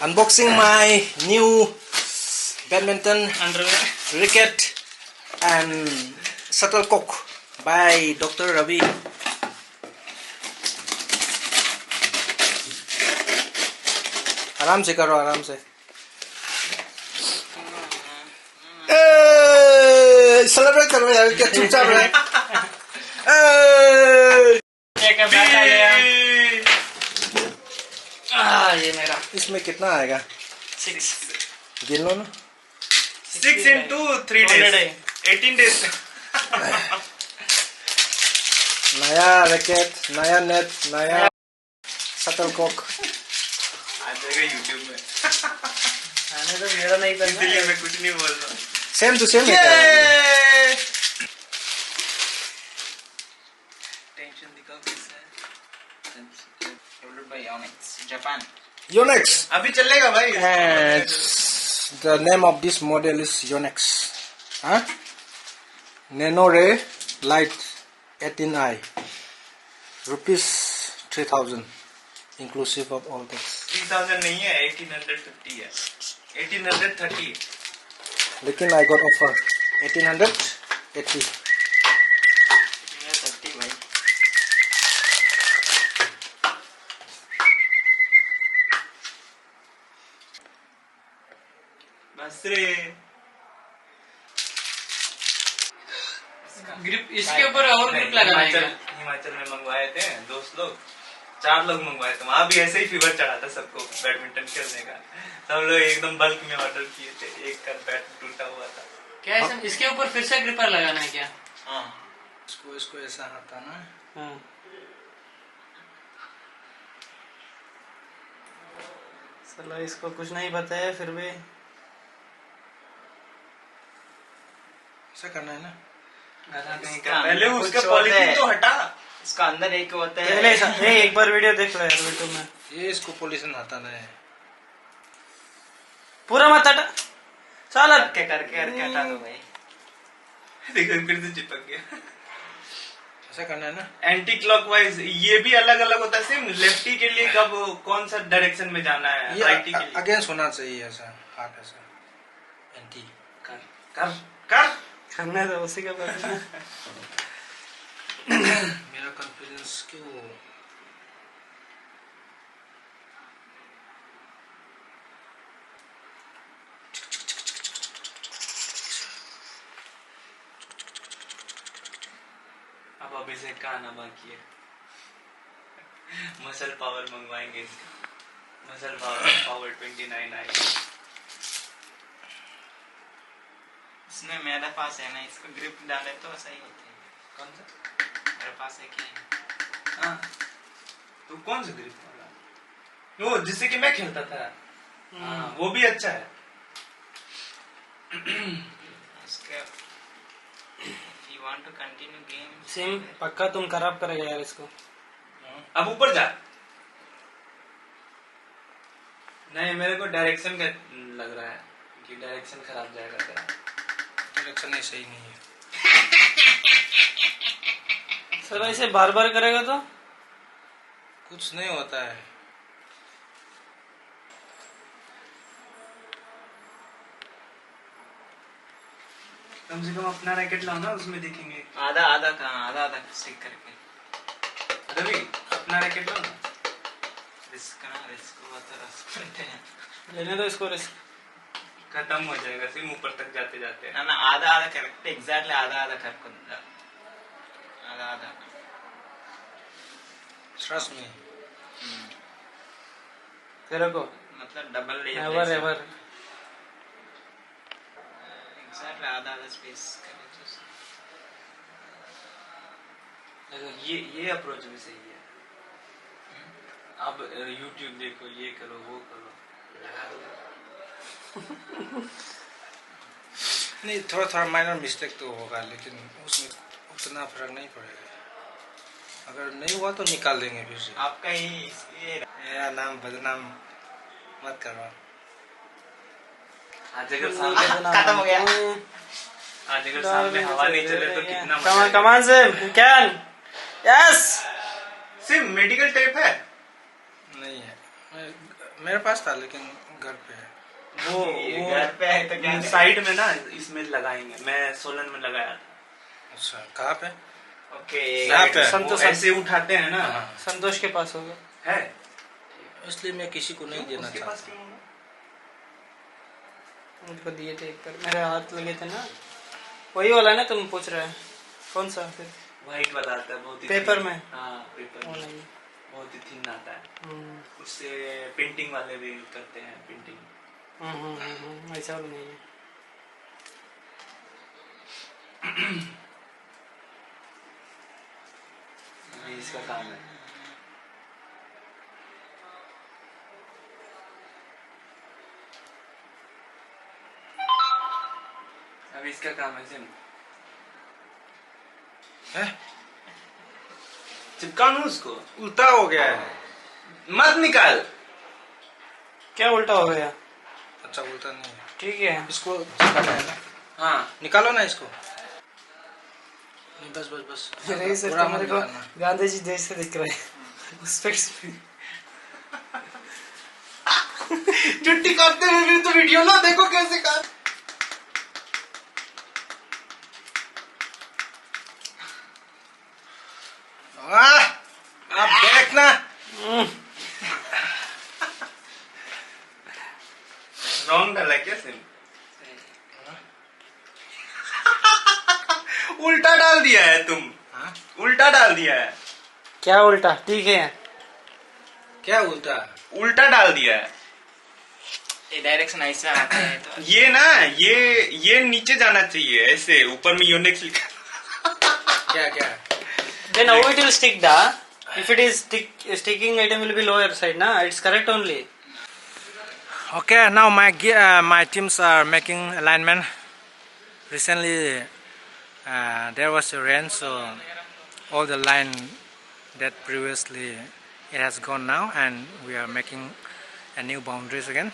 Unboxing my new badminton racket and shuttlecock by Dr. Ravi. आराम से करो, आराम से. सेलिब्रेट करो यार, क्या चुपचाप रहे. ये मेरा. इसमें कितना आएगा? 6. गिन लो ना. 6 into 3 days. 18 days. नया रैकेट, नया नेट, नया शटलकॉक. आ जाएगा YouTube में. आने तो मेरा नहीं करना. इसलिए मैं कुछ नहीं बोल रहा. Same to same. टेंशन दिखाओ कैसा है. Developed by Yonex, Japan. Yonex. अभी चलेगा भाई. The name of this model is Yonex. Huh? Nano Ray Light 18i. Rupees 3000 inclusive of all tax. 3000 नहीं है, 1850 है. 1830. लेकिन I got offer 1880. 1830 भाई. बस रे. ग्रिप इसके ऊपर और ग्रिप लगाना है. हिमाचल में मंगवाए थे दोस्त लोग. 4 लोग मंगवाए थे. वहाँ भी ऐसे ही फीवर चढ़ा था सबको बैडमिंटन खेलने का. सब लोग एकदम बल्क में ऑर्डर किए थे. एक का बैट टूटा हुआ था. क्या है इसके ऊपर फिर से ग्रिपर लगाना है क्या? हाँ. इसको ऐसा आता ना. हाँ. चलो इसको कुछ नहीं पता है फिर भी. ऐसा करना है ना. पहले उसका पॉलिथीन तो हटा. इसका अंदर एक होता है. पहले एक बार वीडियो देख लो यार यूट्यूब में. ये इसको पॉलिथीन हटाना है. पूरा मत हटा. चल करके हटा दो भाई. देखो फिर से चिपक गया. ऐसा करना है ना. Anti clockwise. ये भी अलग अलग होता है. सिर्फ लेफ्टी के लिए कब कौन सा डायरेक्शन में जाना है. राइटी के लिए अगेंस्ट होना चाहिए. ऐसा हाथ ऐसा एंटी. कर कर कर करने दो उसी के बाद. मेरा कॉन्फिडेंस क्यों. अब अभिषेक का आना बाकी है. मसल पावर मंगवाएंगे इसका. मसल पावर 29 आई. इसमें मेरे पास है ना. इसको ग्रिप डाले तो सही होती है. कौन सा? मेरे पास है क्या? हाँ. तो कौन सा ग्रिप वाला? वो जिससे कि मैं खेलता था. हाँ, वो भी अच्छा है. इसका if you want to continue game. SIM पक्का तुम खराब करेगा यार इसको. अब ऊपर जा. नहीं मेरे को डायरेक्शन का लग रहा है कि डायरेक्शन खराब जाएगा तेरा. डायरेक्शन नहीं सही नहीं है. सर ऐसे बार बार करेगा तो कुछ नहीं होता है. कम से कम अपना रैकेट लाओ ना. उसमें देखेंगे. आधा आधा कहाँ. आधा स्टिक करके. रवि अपना रैकेट लो ना. रिस्क हुआ तो रिस्क करते हैं. लेने दो इसको. रिस्क खत्म हो जाएगा सिम ऊपर तक जाते जाते. ना आधा करेक्ट. एग्जैक्टली आधा कर को. आधा ट्रस्ट मी. तेरे को मतलब double layer. Never ever. Exactly आधा स्पेस करे. ये अप्रोच भी सही है. अब YouTube देखो. ये करो वो करो. नहीं थोड़ा माइनर मिस्टेक तो होगा लेकिन उसमें उतना फर्क नहीं पड़ेगा. अगर नहीं हुआ तो निकाल देंगे फिर से. आपका ही मेरा नाम बदनाम मत करो. आज अगर सामने खत्म हो गया. आज अगर सामने हवा नहीं चले तो कितना मजा. कमान से can. Yes. SIM medical tape है. नहीं है. मेरे पास था लेकिन घर पे है। वो घर पे है तो क्या साइड में ना इसमें लगाएंगे, मैं सोलन में लगाया था। अच्छा कहाँ पे? ओके यहाँ पे? वो ऐसे उठाते हैं ना। हाँ। संतोष के पास होगा। है इसलिए मैं किसी को नहीं देना उसके पास चाहता। क्यों होगा? उनको दिए थे एक बार, मेरे हाथ लगे थे ना। वही वाला ना तुम पूछ रहे हैं? कौन सा फिर? व्हाइट वाला आता है बहुत ही पेपर thin। में? हाँ पेपर वो में नहीं। बहुत ही थिन आता है। हम्म, उससे पेंटिंग वाले भी करते हैं पेंटिंग। ऐसा वाला नहीं है। ये इसका काम है। अब इसका काम है सिम है? चिपकाऊं उसको? उल्टा हो गया है। मत निकाल। क्या उल्टा हो गया? अच्छा उल्टा नहीं है। ठीक है। इसको निकालना है ना? हाँ निकालो ना इसको। नहीं, बस बस बस। रही सर पूरा तो मत मेरे को निकालना। गांधी जी जैसे दिख रहे हैं उस पे। छुट्टी करते हुए भी तो वीडियो ना देखो कैसे कर। आप देखना। रॉन्ग डाला क्या सिम? उल्टा डाल दिया है तुम। हाँ? उल्टा डाल दिया है। क्या उल्टा? ठीक है। क्या उल्टा? उल्टा डाल दिया है। ये डायरेक्शन ऐसा आता है तो ये ना ये नीचे जाना चाहिए, ऐसे ऊपर में योनेक्स लिखा। क्या क्या? Then how it will stick da? If it is sticking item will be lower side na? It's correct only. Okay, now my teams are making alignment. Recently, there was a rain, so all the line that previously it has gone now, and we are making a new boundaries again.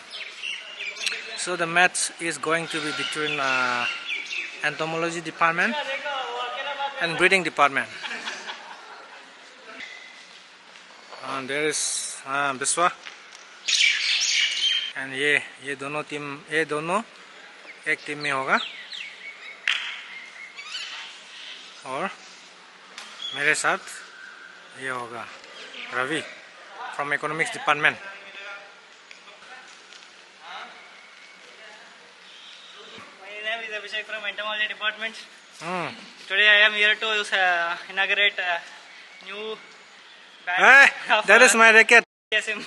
So the match is going to be between entomology department and breeding department. There is Biswa. And ये दोनों team, ये दोनों एक team में होगा। और मेरे साथ ये होगा Ravi from economics department. My name is Abhishek from entomology department. Today I am here to inaugurate a new Hey, of that is my racket. TSM.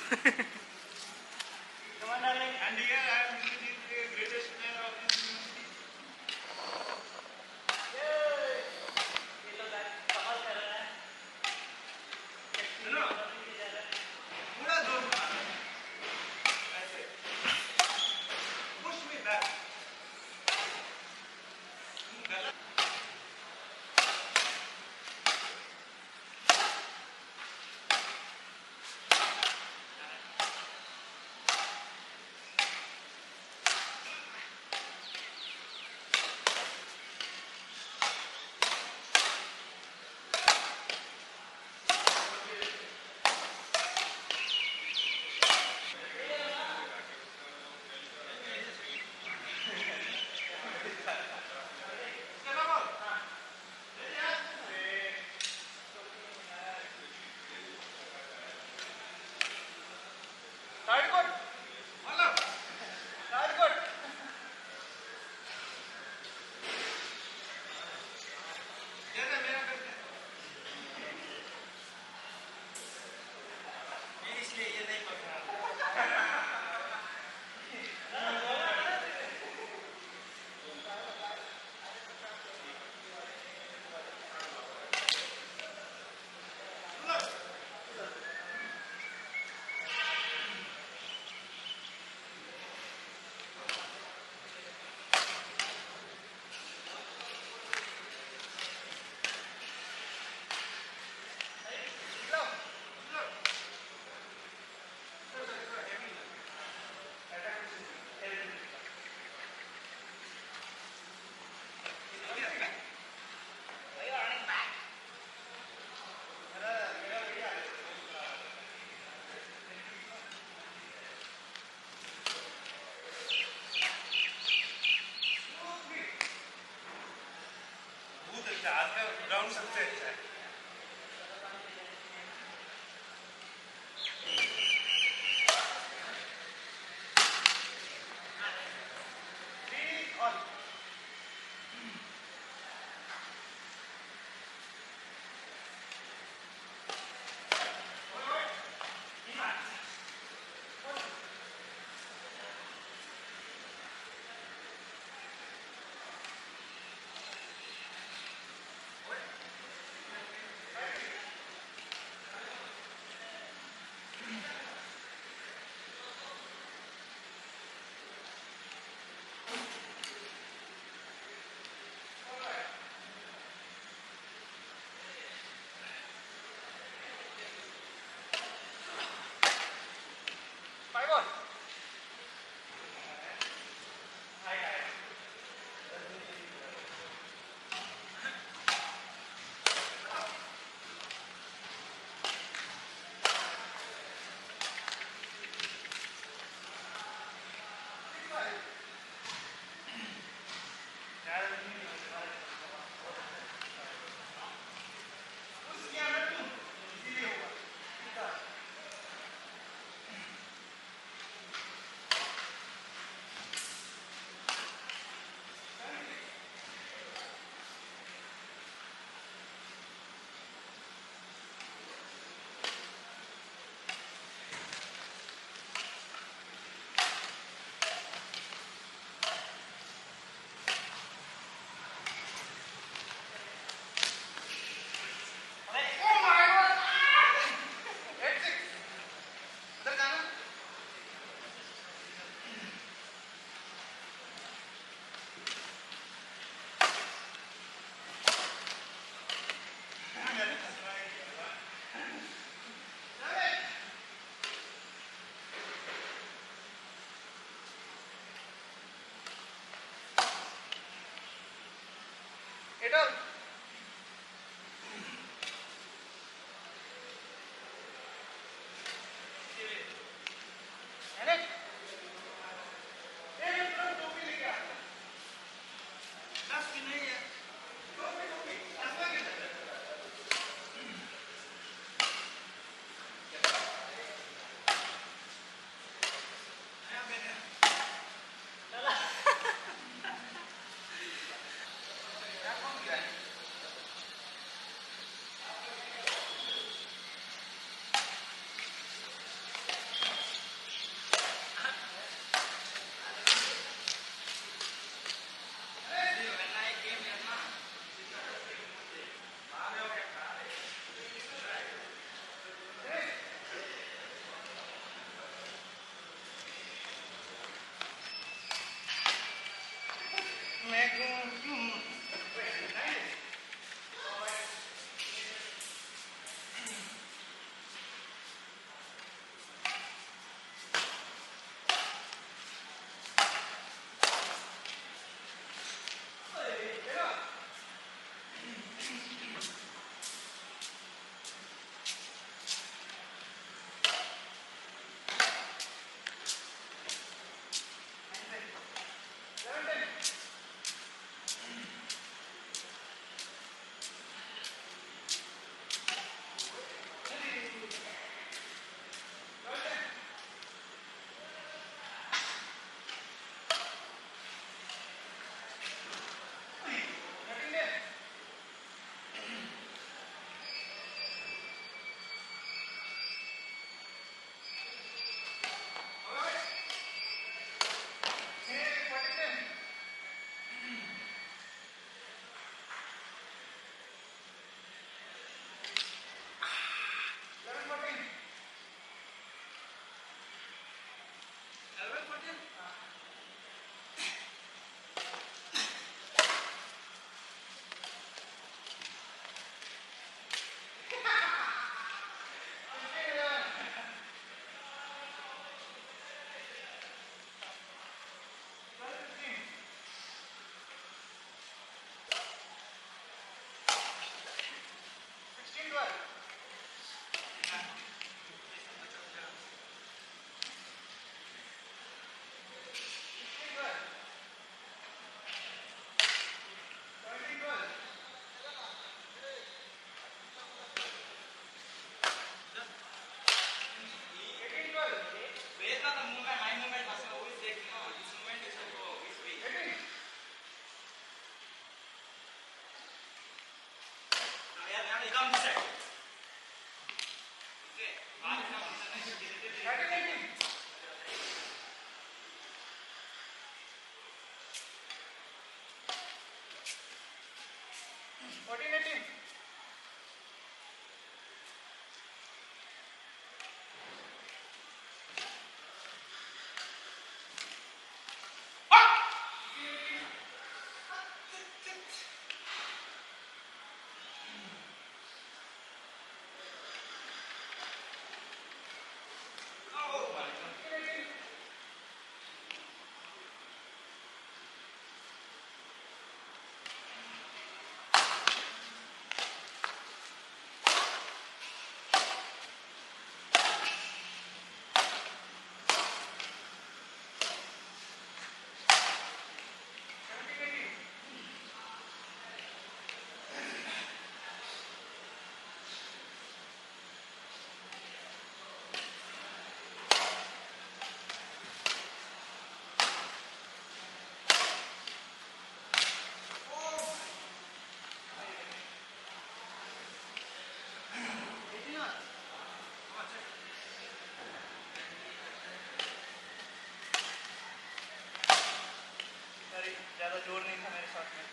ज़्यादा जोर नहीं था मेरे साथ में।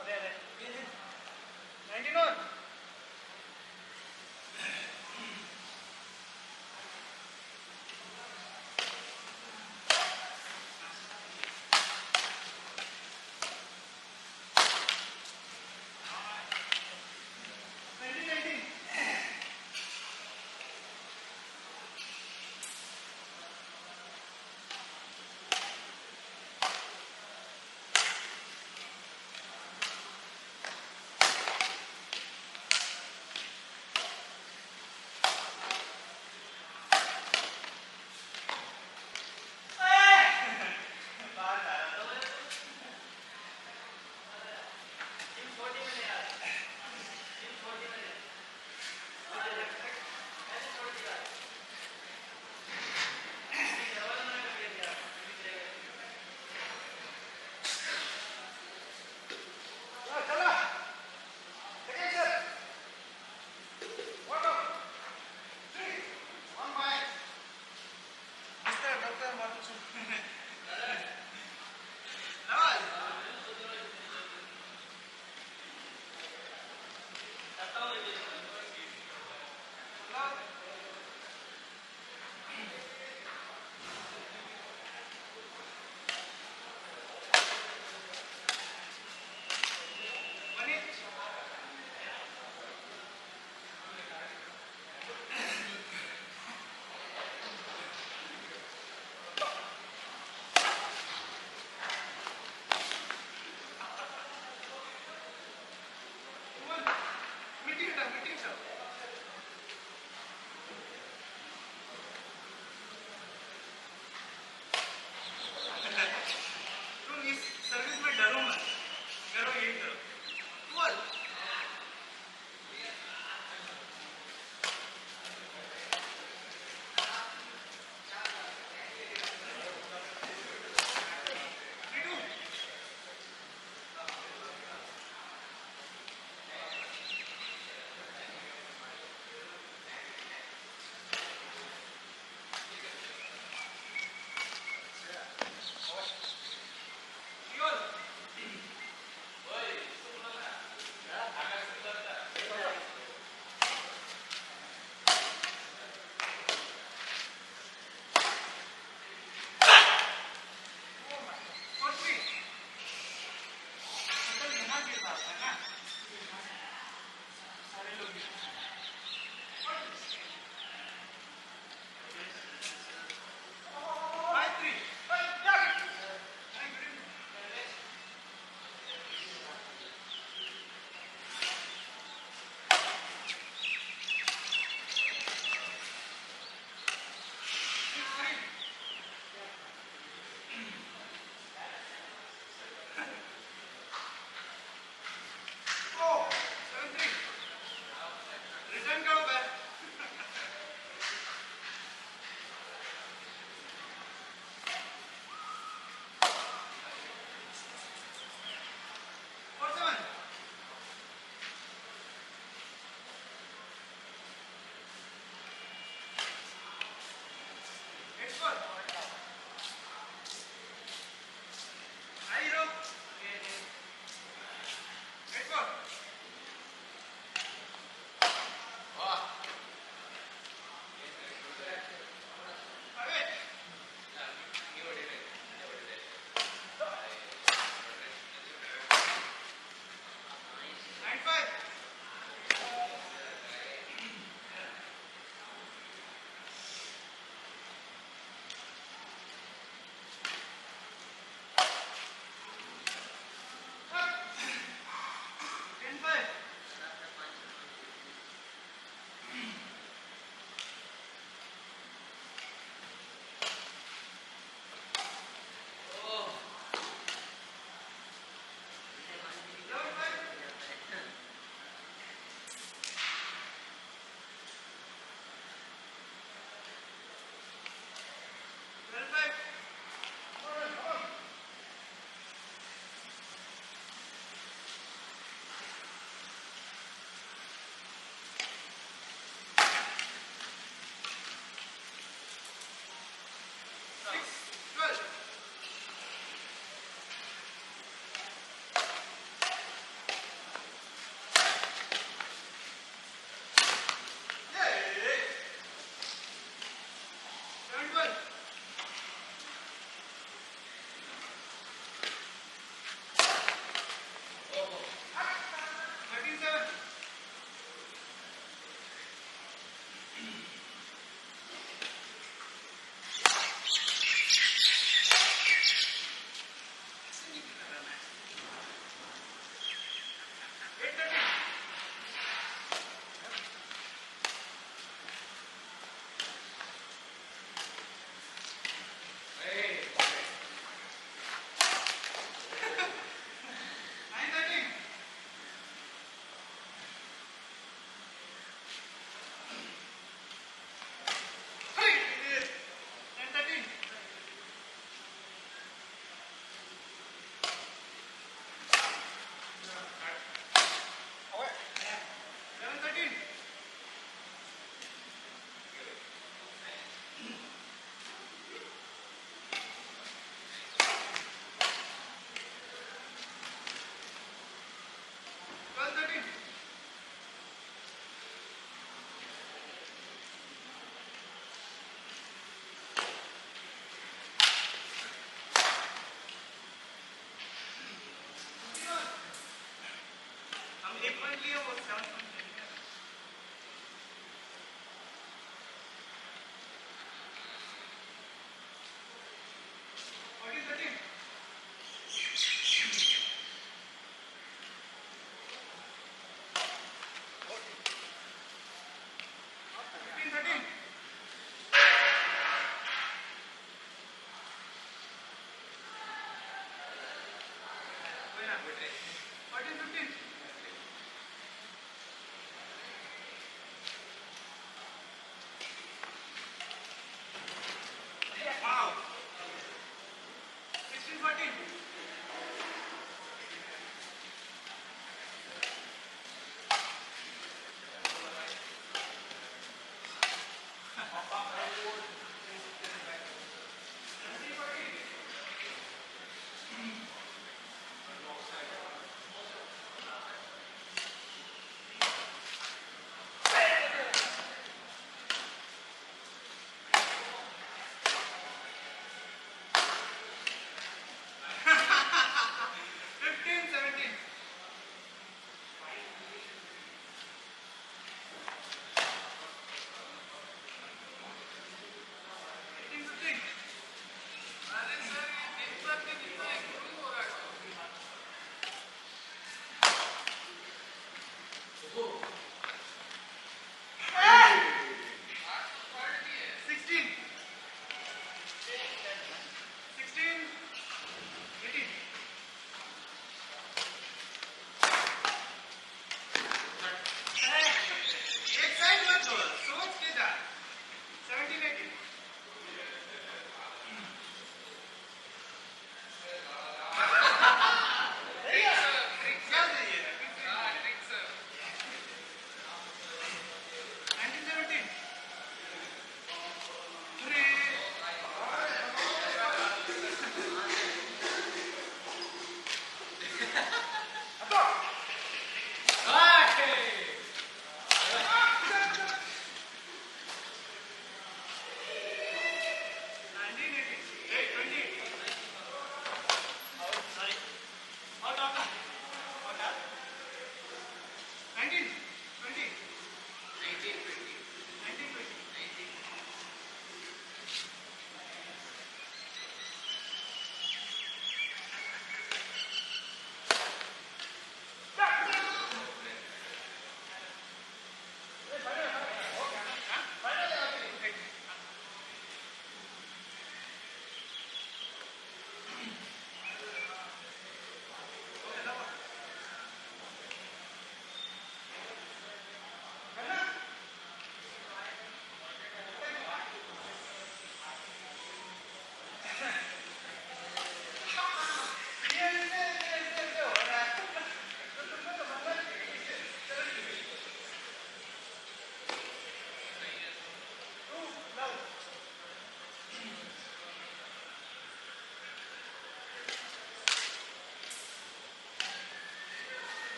अरे अरे 91 19